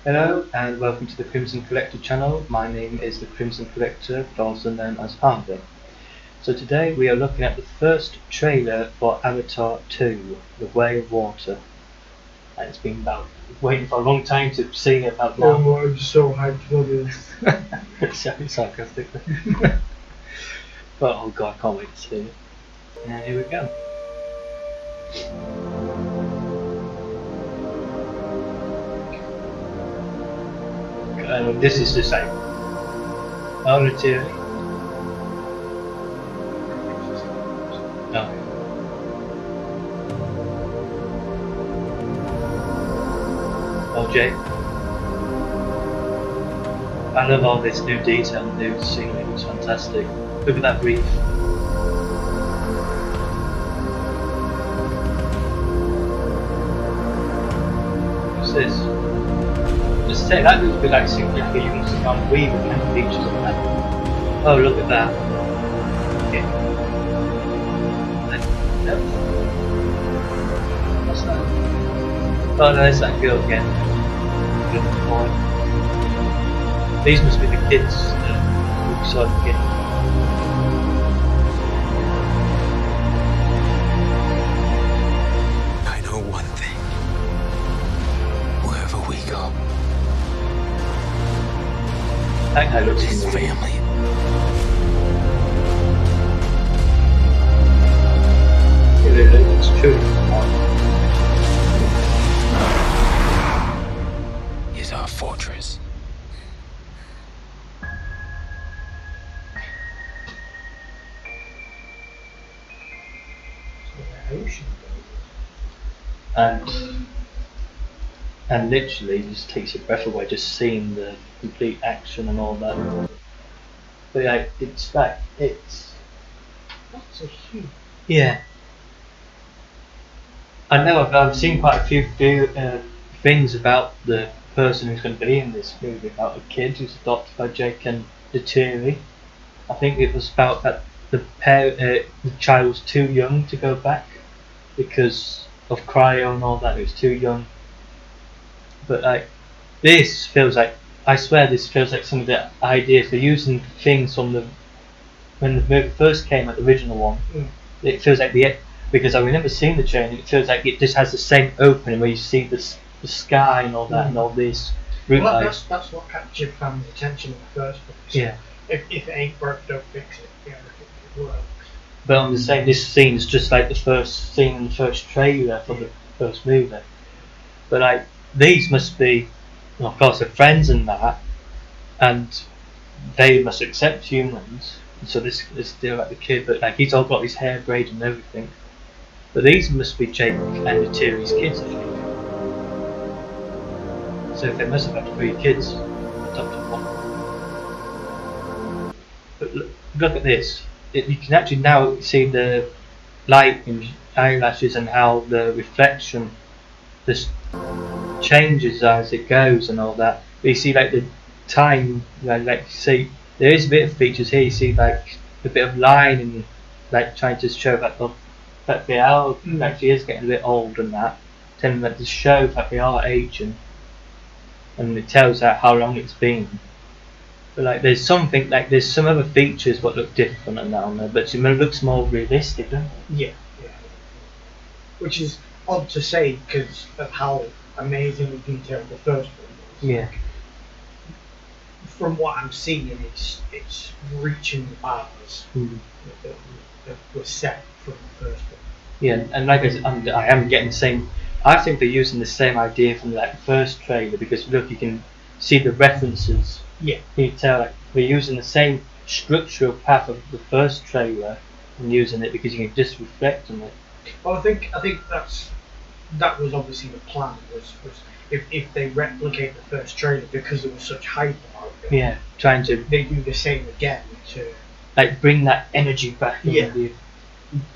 Hello and welcome to the Crimson Collector channel. My name is the Crimson Collector, also known as Harvey. So today we are looking at the first trailer for Avatar 2, The Way of Water. And it's been waiting for a long time to see it about now. Oh, I'm so hyped for this. Sounding sarcastically. But oh god, I can't wait to see it. And here we go. This is the same. Neytiri. No. OJ. I love all this new detail and new scenery, it looks fantastic. Look at that reef. What's this? Just say that looks a bit like something like you must have gone weave kind of features on that. Oh, look at that. Okay. Nope. What's that? Oh no, there's that girl again. Good boy. These must be the kids who saw the kid. I know one thing. Wherever we go, That guy looks his familiar. family It's true. is our fortress. And literally just takes your breath away just seeing the complete action and all that. But yeah, it's like it's That's a huge. yeah. I know I've seen quite a few things about the person who's going to be in this movie, about a kid who's adopted by Jake and Neytiri. I think it was about that the child was too young to go back because of cryo and all that. It was too young. But like this feels like, I swear this feels like some of the ideas they're using things from when the movie first came out, the original one. It feels like because I remember seeing the training. It feels like it just has the same opening where you see the sky and all that and all this root Well, lights. that's what captured fans' attention in the first place. Yeah. If it ain't broke, don't fix it. Yeah, if it works. But I'm just saying this scene is just like the first scene in the first trailer for the first movie. But like these must be, well, of course, they're friends and that, and they must accept humans. So this is still like the kid, but like he's all got his hair braided and everything. But these must be Jake and Neytiri's kids, I think. So they must have had 3 kids, adopted one. But look at this. You can actually now see the light in eyelashes and how the reflection just changes as it goes and all that. But you see like the time, like you see there is a bit of features here. You see like a bit of line and like trying to show that they are actually is getting a bit old and that, telling that to show that they are aging, and it tells that how long it's been. But like there's something like there's some other features what look different and that on there, but it looks more realistic, doesn't it? Yeah. Which is odd to say because of how amazingly detailed the first one was. Yeah. From what I'm seeing, it's reaching the bars that were set from the first one. Yeah, and like I am getting the same. I think they're using the same idea from like the first trailer because look, you can see the references. Yeah. You can tell like we're using the same structural path of the first trailer and using it because you can just reflect on it. Well, I think that was obviously the plan was if they replicate the first trailer because there was such hype about it. Yeah, trying to They do the same again to like bring that energy back Yeah. into the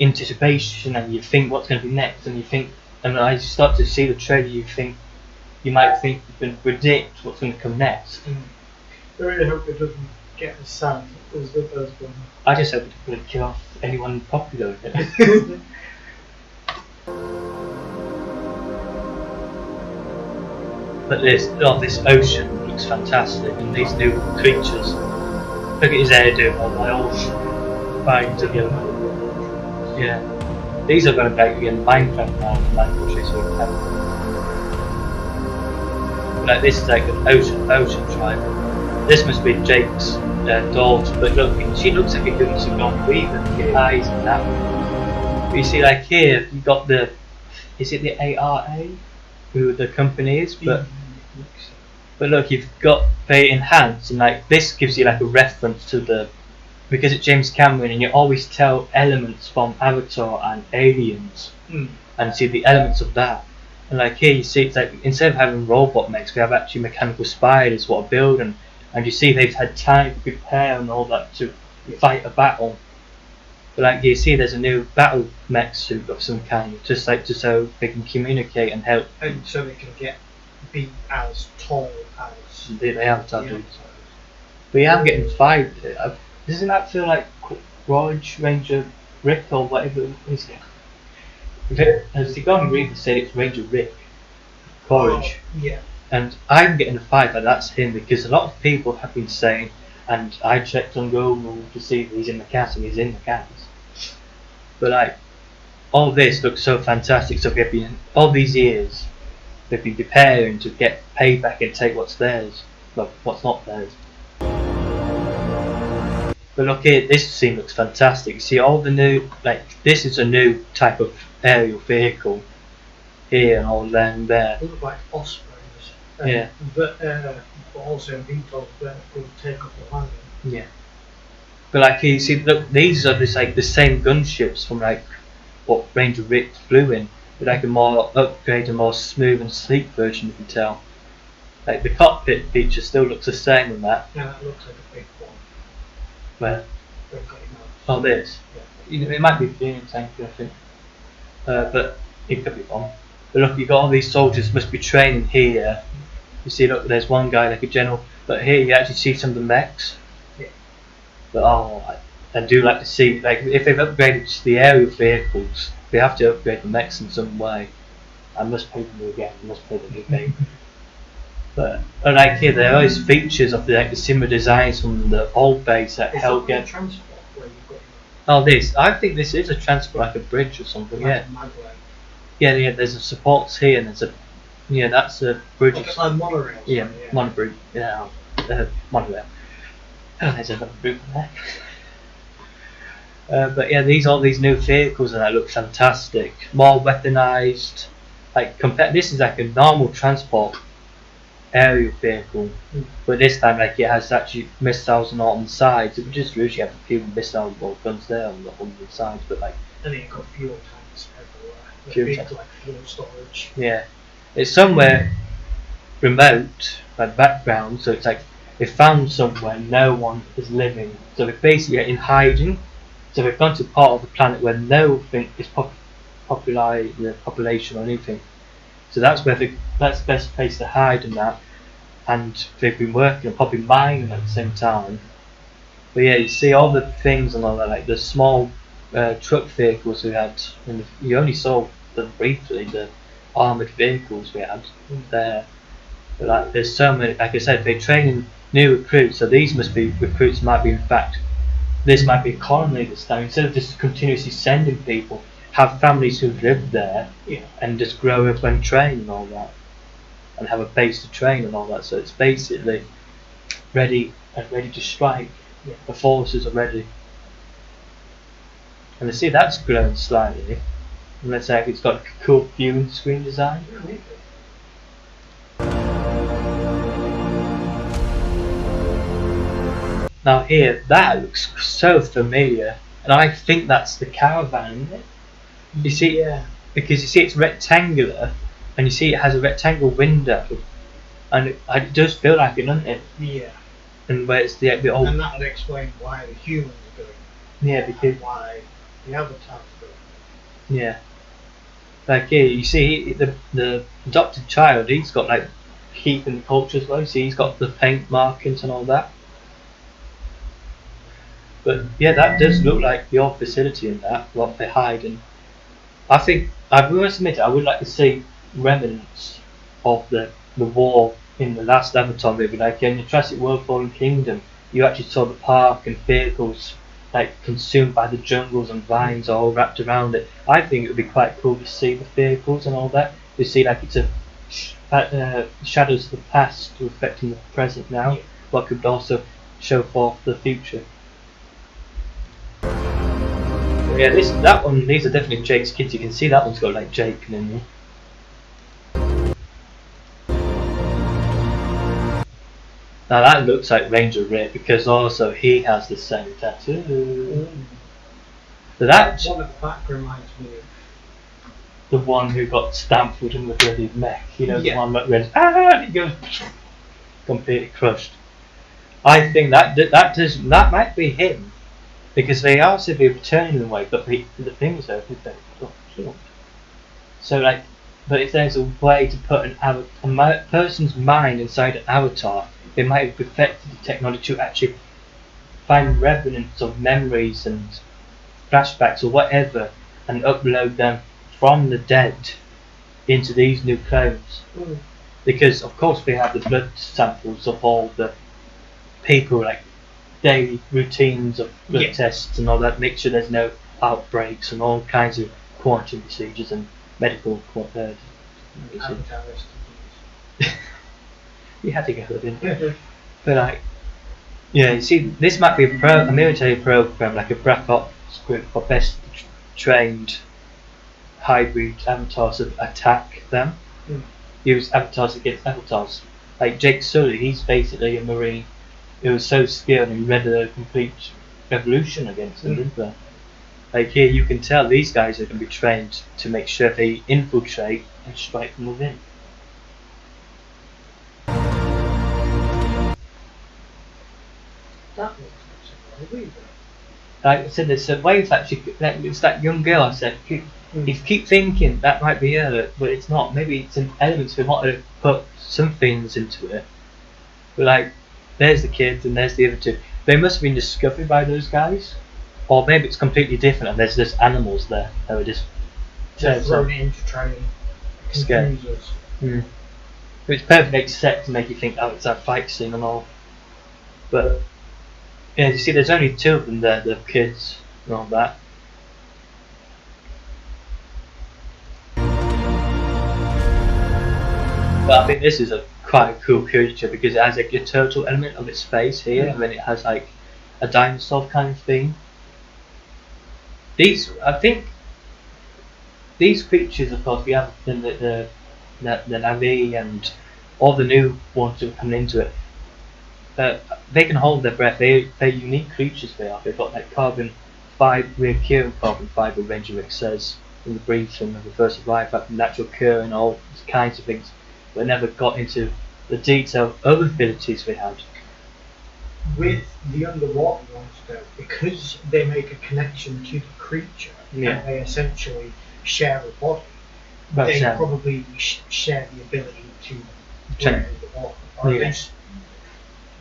anticipation, and you think what's going to be next, and you think, and when I start to see the trailer, you might think you can predict what's going to come next. I really hope it doesn't get as sad as the first one. I just hope it doesn't kill off anyone popular with it. But this ocean looks fantastic, and these new creatures. Look at his hairdo on my old bind together. Yeah. These are going to make again Minecraft now, Minecraft sort of have. Like this is like an ocean tribe. This must be Jake's daughter, but look, she looks like a young Sigourney Weaver, the eyes and that. But you see, like here, you got is it the ARA, who the company is? But look, you've got very enhanced, and like this gives you like a reference to because it's James Cameron, and you always tell elements from Avatar and Aliens, and see the elements of that. And like here, you see it's like instead of having robot mechs, we have actually mechanical spiders what are building, and you see they've had time to prepare and all that to fight a battle. But like you see, there's a new battle mech suit of some kind, just so they can communicate and help. And so they can be as tall as They Avatar dudes. But yeah, I'm getting 5 here. Doesn't that feel like Rogue Ranger Rick or whatever it is? As Sigourney Weaver said, it's Ranger Rick. Courage. Oh, yeah. And I'm getting a 5, and that's him, because a lot of people have been saying, and I checked on Google to see if he's in the cast, and he's in the cast. But like, all this looks so fantastic. So they've been all these years, they've been preparing to get payback and take what's theirs, well, what's not theirs. But look here, this scene looks fantastic. You see all the new, like this is a new type of aerial vehicle here and all there and there. They look like Ospreys. Yeah. But also VTOLs that will take up the landing. Yeah. But like you see, look, these are just like the same gunships from like what Ranger Rick flew in, but like a more upgraded, more smooth and sleek version. You can tell. Like the cockpit feature still looks the same in that. Yeah, that looks like a big one. Where? They've got it now. Oh, this. Yeah. It might be fuel tank, I think. But it could be wrong. But look, you've got all these soldiers must be training here. You see, look, there's one guy like a general, but here you actually see some of the mechs. Yeah. But I do like to see, like, if they've upgraded to the aerial vehicles, they have to upgrade the mechs in some way. I must play them again. I must play them again. But like here, there are always features of the similar designs from the old base that help get. Transport where you've got Oh, this. I think this is a transport, like a bridge or something. Yeah. Yeah. There's a supports here, and there's a. Yeah, that's a bridge. Like monorail. Yeah, monorail. Yeah, monorail. Oh, there's another route there. But yeah, all these new vehicles, and that look fantastic. More weaponized. Like this is like a normal transport aerial vehicle, but this time like it has actually missiles and all on the sides. It would just usually have a few missile bolt guns there on the sides, but like. And then you've got fuel tanks everywhere. Fuel tanks. Like fuel storage. Yeah, it's somewhere remote, like background. So it's like they found somewhere no one is living. So they're basically in hiding. So they've gone to part of the planet where nothing is population or anything. So that's that's the best place to hide in that. And they've been working and probably mining at the same time. But yeah, you see all the things and all that, like the small truck vehicles we had. And you only saw them briefly, the armoured vehicles we had there. But like, there's so many. Like I said, they're training new recruits. So these must be recruits. Might be in fact, this might be a colony this time. Instead of just continuously sending people, have families who live there, and just grow up and train and all that. And have a base to train and all that, so it's basically ready to strike. Yeah. The forces are ready. And you see that's grown slightly. And let's say it's got a cool viewing screen design. Now here, that looks so familiar, and I think that's the caravan, isn't it? You see, because you see it's rectangular. And you see it has a rectangle window, and it does feel like it, doesn't it? Yeah. And where it's the old. And that would explain why the humans are doing it. Yeah, because. And why the Avatars are doing it. Yeah. Like here, you see the adopted child. He's got like keeping the culture as well. You see, he's got the paint markings and all that. But yeah, that does look like your facility in that. What they're hiding. I think I must admit I would like to see remnants of the the war in the last Avatar movie, like in the Jurassic World Fallen Kingdom, you actually saw the park and vehicles like consumed by the jungles and vines all wrapped around it. I think it would be quite cool to see the vehicles and all that. To see like it's a shadows of the past reflecting the present now, Yeah. but could also show forth the future. Yeah, these are definitely Jake's kids. You can see that one's got like Jake in it. Now that looks like Ranger Rick because also he has the same tattoo. So that's One of the back reminds me of. the one who got stamped in the bloody mech. You know, Yeah. the one that goes and he goes completely crushed. I think that might be him because they are said to be returning in a way, but the thing is though, they got killed. So like, but if there's a way to put a person's mind inside an avatar, they might have perfected the technology to actually find remnants of memories and flashbacks or whatever and upload them from the dead into these new clones. Because of course we have the blood samples of all the people, like daily routines of blood Yeah. tests and all that, make sure there's no outbreaks and all kinds of quarantine procedures and medical Avatar you had to go there, didn't you? STDs. But like, yeah, you see, this might be a military program, like a Black Ops group for best trained hybrid avatars to attack them. Mm. Use avatars against avatars. Like Jake Sully, he's basically a Marine who was so skilled and led a complete revolution against them, didn't they? Like here, you can tell these guys are going to be trained to make sure they infiltrate and strike from within. That looks actually really Like I said, there's a way it's actually like, it's that young girl I said. You keep thinking that might be her, but it's not. Maybe it's an element we want to put some things into it. But like, there's the kids and there's the other two. They must have been discovered by those guys, or maybe it's completely different and there's just animals there that were just They're thrown in to try and Scare. confuse us. Which perfectly set to make you think, oh, it's that fight scene and all. But yeah, you see, there's only two of them there, the kids and all that. But I think this is a quite cool creature because it has like a turtle element of its face here, and then it has like a dinosaur kind of thing. I think, these creatures, of course, we have the Navi and all the new ones that are coming into it. They can hold their breath. They're unique creatures. They are. They've got like carbon fiber, recurring carbon fiber. Ranger Rick says in the briefing of the first survive that natural cure and all kinds of things. But never got into the detail of abilities they had. With the underwater ones, though, because they make a connection to the creature Yeah. and they essentially share a body, But they probably share the ability to breathe underwater, or at Yeah. least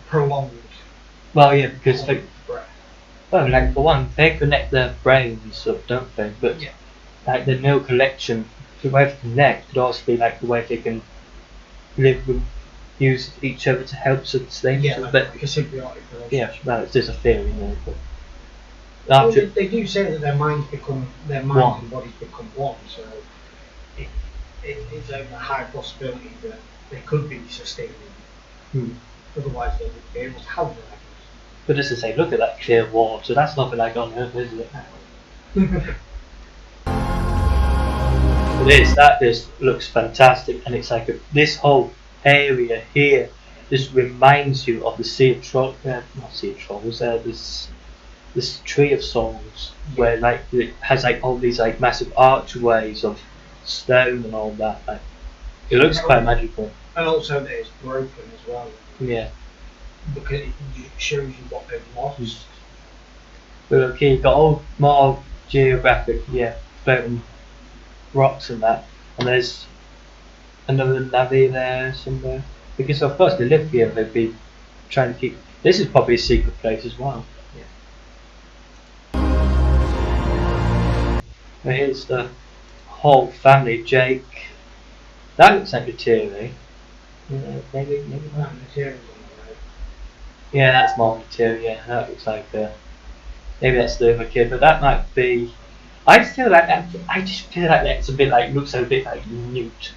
prolonged well, yeah, because like, breath. well, like for one, they connect their brains up, don't they? But Yeah. like the neural connection, the way they connect could also be like the way they can live with, use each other to help sustain. Yeah, each other. like a symbiotic relationship. Yeah, well, it's just a theory, you know. But Well, after, they do say that their minds One. and bodies become one, so it is a high possibility that they could be sustaining. Otherwise, they wouldn't be able to have lives. but just to say, look at that clear water. That's nothing like on Earth, is it? That just looks fantastic, and it's like this whole area here just reminds you of the Sea of Trolls. Not Sea of Trolls. This Tree of Souls, where like it has like all these like massive archways of stone and all that. Like, it looks quite magical. And also that it's broken as well, Yeah. because it shows you what they've lost. But look here, you've got all more geographic, floating rocks and that. And there's another Navi there somewhere. Because of course they live here, they'd be trying to keep. This is probably a secret place as well. And here's the whole family, Jake. That looks like a Tiri. Maybe not. Materials on the road. Yeah, that's more material. Yeah, that looks like maybe that's the other kid, but that might be. I just feel like that. I just feel like that's a bit like looks a bit like Newt.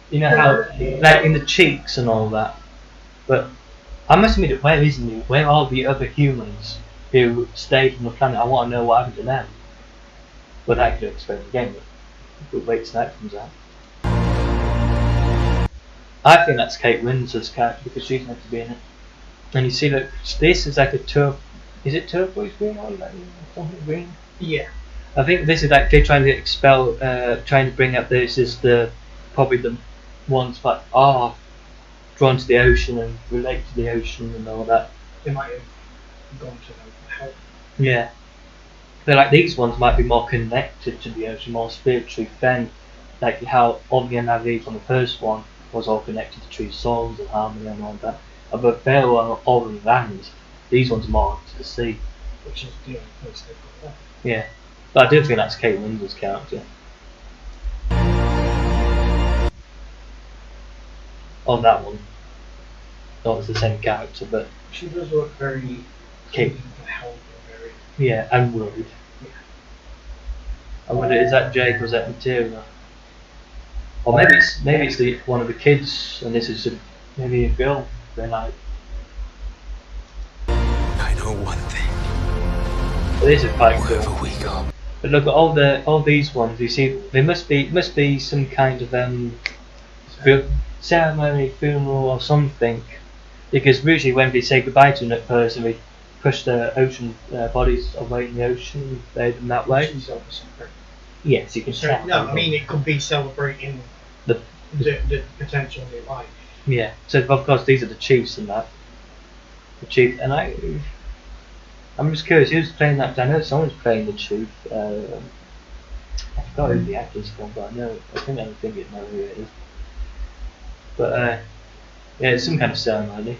You know how like in the cheeks and all that. But I must admit, where is Newt? Where are the other humans who stayed on the planet? I want to know what happened to them. But that could explain the game. But we'll wait till that comes out. I think that's Kate Winslet's character because she's meant to be in it. And you see that this is like a is it turquoise green or like something green? Yeah. I think this is like they're trying to trying to bring up this is probably the ones that are drawn to the ocean and relate to the ocean and all that. They might have gone to them for help. Yeah. They're like these ones might be more connected to the ocean, more spiritually than like how on the NIV from the first one was all connected to tree souls and harmony and all that. But they're all on land. These ones are more to the sea. Which is the only place they've got left. Yeah. But I do think that's Kate Winslet's character. On that one. Not as the same character, but She does look very Kate. keen to help and very. Yeah, and worried. Yeah. I wonder, is that Jake or is that Material? Or maybe it's one of the kids, and this is maybe a girl. They're like. I know one thing. This is quite cool. Wherever we go. But look at all these ones. You see, there must be some kind of ceremony, funeral, or something. Because usually when we say goodbye to a person, we push their ocean bodies away in the ocean, lay them that way. She's obviously pregnant. Yes, you can tell. No, I mean it could be celebrating The- the potential new life. Yeah. So of course these are the chiefs and that. The chief and I'm just curious who's playing that. I know someone's playing the chief. I forgot who the actor's from, but I think it know who it is. But yeah, it's some kind of ceremony.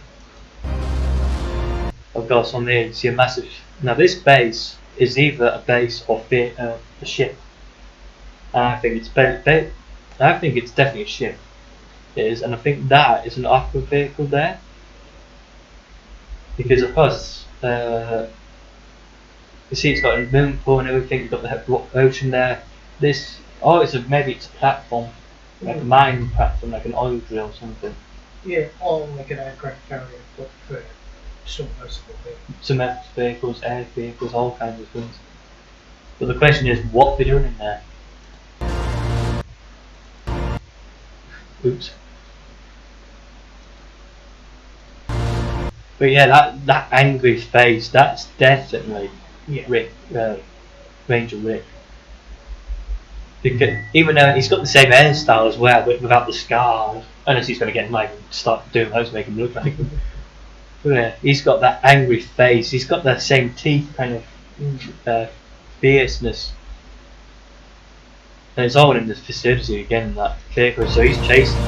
Of course, on there you see a massive. Now this base is either a base or a ship. And I think it's I think it's definitely a ship. It is, and I think that is an aqua vehicle there. Because of course, you see it's got a moon pool and everything. You've got the ocean there. Maybe it's a platform, like a mining platform, like an oil drill or something. Yeah, or like an aircraft carrier, but for submersible vehicles. Submersible vehicles, air vehicles, all kinds of things. But the question is, what they're doing in there? Oops. But yeah, that angry face, that's definitely Rick, Ranger Rick. Because even though he's got the same hairstyle as well, but without the scar, unless he's going to get him like start doing those, make him look like him. But yeah, he's got that angry face. He's got that same teeth kind of fierceness. And it's all in the facility again, that vehicle. So he's chasing.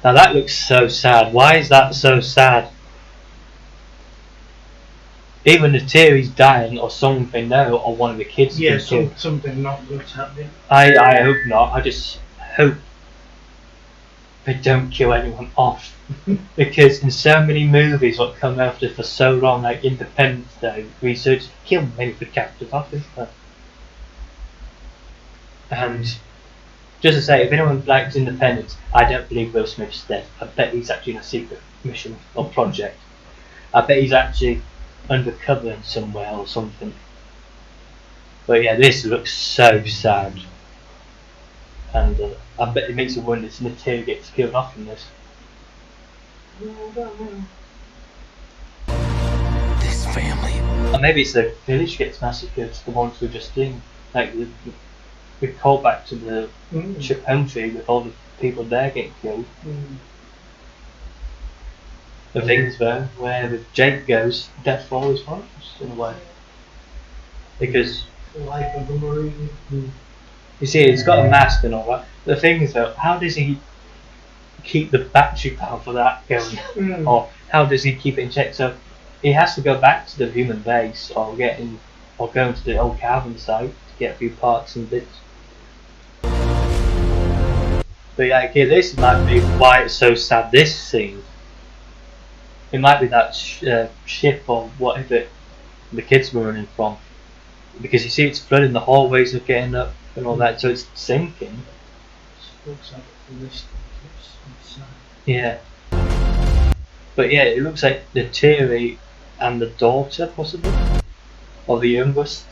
Now that looks so sad. Why is that so sad? Even the Terry's dying or something now, or one of the kids. Yeah, something not good's happening. I hope not. I just hope they don't kill anyone off. Because in so many movies what come after for so long, like Independence Day, research kill many of the characters off, isn't there? And just to say, if anyone likes Independence, I don't believe Will Smith's dead. I bet he's actually in a secret mission or project. I bet he's actually undercover somewhere or something. But yeah, this looks so sad. And I bet it makes you wonder if Material gets killed off in this. This family. Or maybe it's the village gets massacred, the ones we've just seen. Like we call back to the chip home tree with all the people there getting killed. The things though, where the Jake goes, death follows follows in a way. Because Life of the Marine. you see, he's got a mask and all that. The thing is though, how does he keep the battery power for that going? Or how does he keep it in check? So he has to go back to the human base or go into the old cavern site to get a few parts and bits. But like, yeah, this might be why it's so sad. This scene, it might be that ship or whatever the kids were running from, because you see it's flooding. The hallways are getting up and all that, so it's sinking. It looks like it's listed. It's Yeah. But yeah, it looks like the Terry and the daughter, possibly, or the youngest.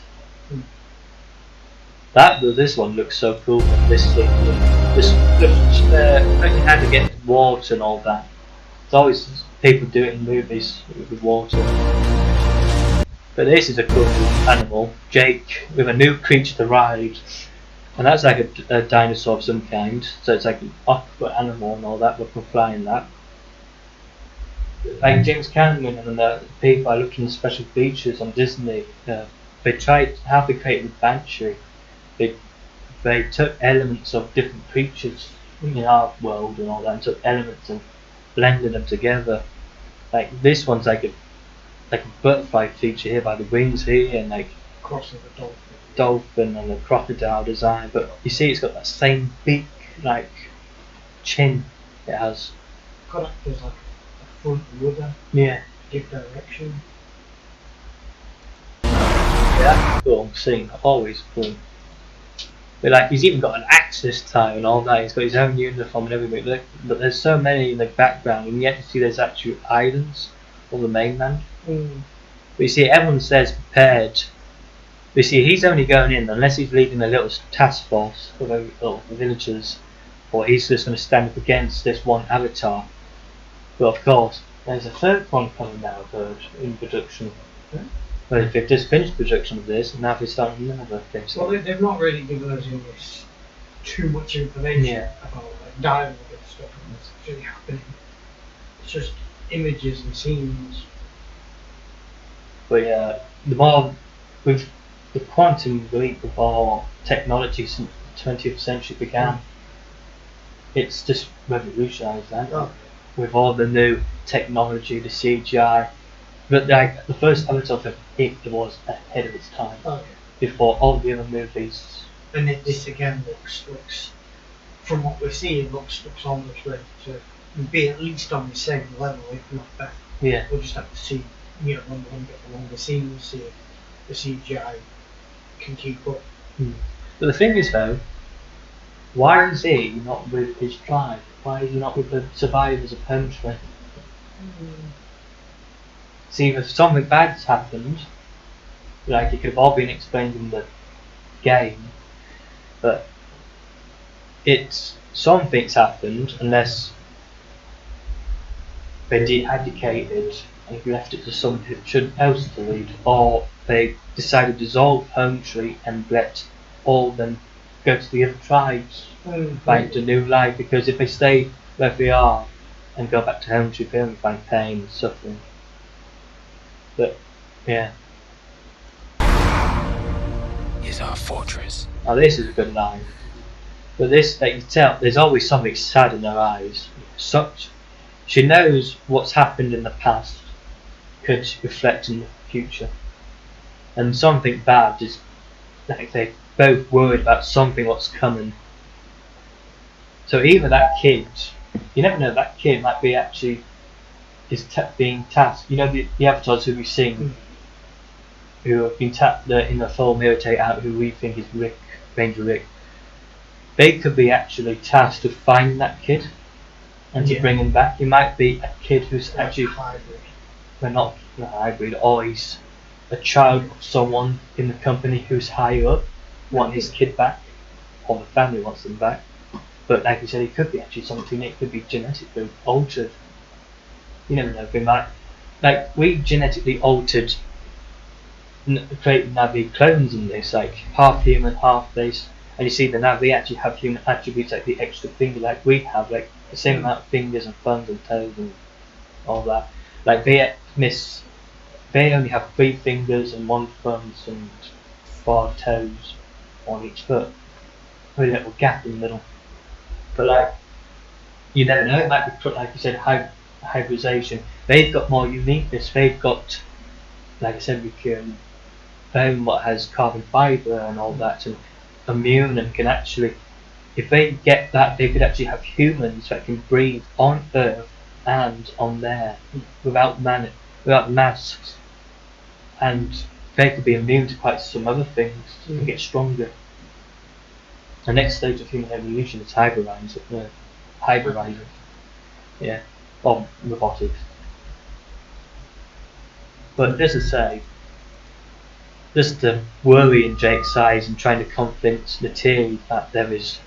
This one looks so cool. This scene, just learning how to get water and all that. It's always people do it in movies with water. But this is a cool animal, Jake, with a new creature to ride, and that's like a dinosaur of some kind. So it's like an aqua animal and all that, but can fly in that. Like James Cameron and the people are looking at special features on Disney. They tried how they created the Banshee. They took elements of different creatures in our world and all that, and took elements and blended them together. Like this one's like a butterfly feature here by the wings here, and like crossing the dolphin and the crocodile design. But you see, it's got that same beak, like chin it has. Got there's like a front rudder. Yeah. To give direction. Yeah, cool scene. Always cool. But like he's even got an axe this time and all that. He's got his own uniform and everything. But there's so many in the background, and yet you see there's actual islands on the mainland. But you see, everyone's there's prepared. But you see, he's only going in unless he's leading a little task force of the villagers, or he's just going to stand up against this one avatar. But of course, there's a third one coming now, in production. Well, if they've just finished production of this, and now they're starting another thing. Well, they've not really given us in this too much information about like dialogue and stuff and what's actually happening. It's just images and scenes. But yeah, the more with the quantum leap of our technology since the 20th century began, it's just revolutionised that. With all the new technology, the CGI. But like the first Avatar film, it was ahead of its time. Before all the other movies. And this again looks from what we're seeing looks almost ready to be at least on the same level, if not better. Yeah. We'll just have to see, when we get the longer scenes, see if the CGI can keep up. But the thing is though, why is he not with his tribe? Why is he not with the survivors of Homtree? See, if something bad's happened, like it could have all been explained in the game, but something's happened unless they de-abdicated and left it to someone else to lead, or they decided to dissolve Homtree and let all them go to the other tribes, find a new life, because if they stay where they are and go back to Homtree, they only find pain and suffering. But yeah. Is our fortress. Now this is a good line. But this, like you tell, there's always something sad in her eyes. She knows what's happened in the past could reflect in the future. And something bad is, like they both worried about something what's coming. So either that kid, you never know, that kid might be actually being tasked. The avatars who we've seen, who have been tapped in the film Irritate Out, who we think is Ranger Rick. They could be actually tasked to find that kid and to bring him back. He might be a kid who's actually hybrid. They're not a hybrid, or he's a child of someone in the company who's higher up, want his kid back, or the family wants them back. But like you said, it could be actually something. It could be genetically altered. You never know. They might, like we genetically altered, created Navi clones in this, like half human, half this. And you see the Navi actually have human attributes, like the extra finger, like we have, like the same amount of fingers and thumbs and toes and all that. Like they only have 3 fingers and 1 thumb and 4 toes on each foot, with a little gap in the middle. But like, you never know. It might be, like you said, hybridization. They've got more uniqueness. They've got, like I said, we can bone what has carbon fibre and all that, and immune and can actually if they get that, they could actually have humans that can breathe on Earth and on there without masks, and they could be immune to quite some other things and get stronger. The next stage of human evolution is hybridizing. Yeah, or robotics. But as I say, just the worrying Jake's eyes and trying to convince Neytiri that there is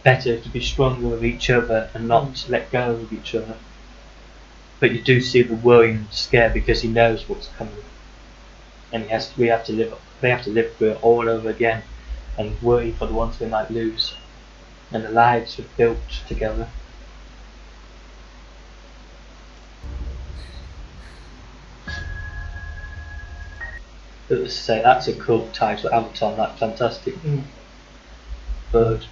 better to be stronger with each other and not let go of each other. But you do see the worrying scare because he knows what's coming, and they have to live through it all over again, and worry for the ones they might lose, and the lives we've built together. But let's say that's a cool title, Avatar. That fantastic bird.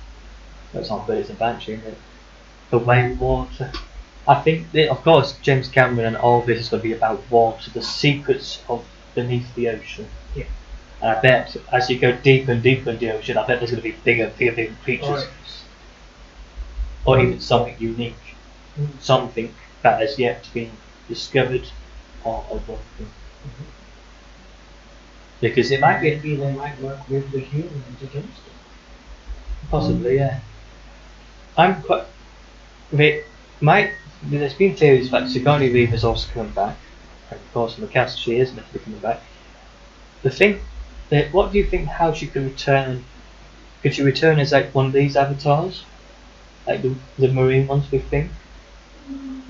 That's not bird, it's a banshee, isn't it? The way water. I think that, of course, James Cameron and all this is going to be about water, the secrets of beneath the ocean. Yeah. And I bet as you go deeper and deeper into the ocean, I bet there's going to be bigger creatures, or even something unique, something that has yet to be discovered or broken. Because it might be. Maybe they might work with the humans against it. Possibly, yeah. I'm quite. There's been theories that Sigourney Weaver's also coming back, and of course in the cast she is meant to be coming back. What do you think? How she could return? Could she return as like one of these avatars, like the marine ones we think,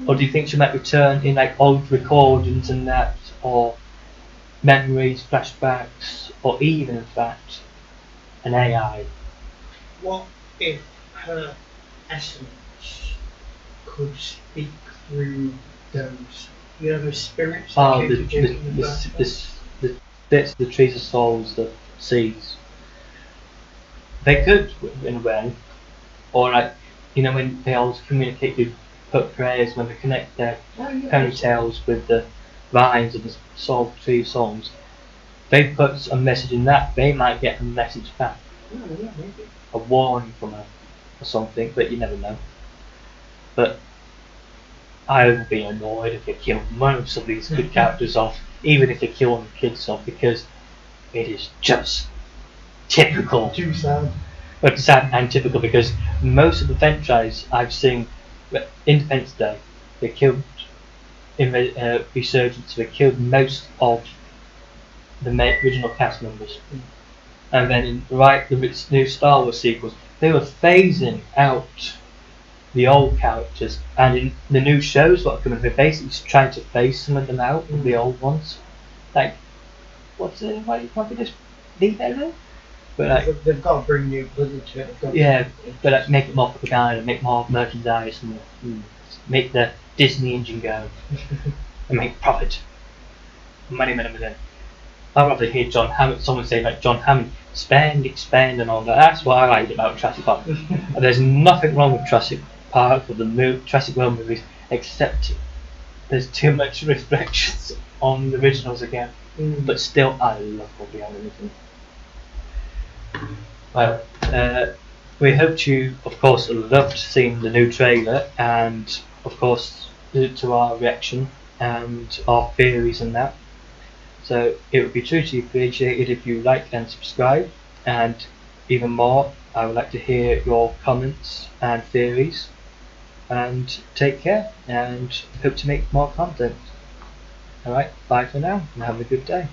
or do you think she might return in like old recordings and that, or memories, flashbacks, or even in fact an AI? What if her essence could speak through those, those spirits that came to Jake in the first place? The bits of the trees of souls, the seas. They could, in a way, or like, when they always communicate with put prayers, when they connect their ponytails with the vines of the soul tree songs, they put a message in that, they might get a message back. Maybe. A warning from her or something, but you never know. But I would be annoyed if they killed most of these good characters off, even if they kill the kids off, because it is just typical. Too sad. But sad and typical, because most of the franchise I've seen, Independence Day, they killed, in Resurgence, they killed most of the original cast members. And then in the new Star Wars sequels, they were phasing out the old characters, and in the new shows what are coming, they're basically trying to phase some of them out of the old ones. Like, why can't they just leave it alone? But like, they've got to bring new blood into it. Yeah, but like, make it more propaganda, make more merchandise, and make the Disney engine go, and make profit. Money. I'd rather hear someone say like John Hammond, expand and all that. That's what I liked about Jurassic Park. There's nothing wrong with Jurassic Park or the Jurassic World movies, except there's too much reflections on the originals again. But still, I love what we have in it. Well, we hope you, of course, loved seeing the new trailer, and of course to our reaction and our theories and that. So it would be truly appreciated if you like and subscribe, and even more, I would like to hear your comments and theories. And take care, and hope to make more content. Alright, bye for now, and have a good day.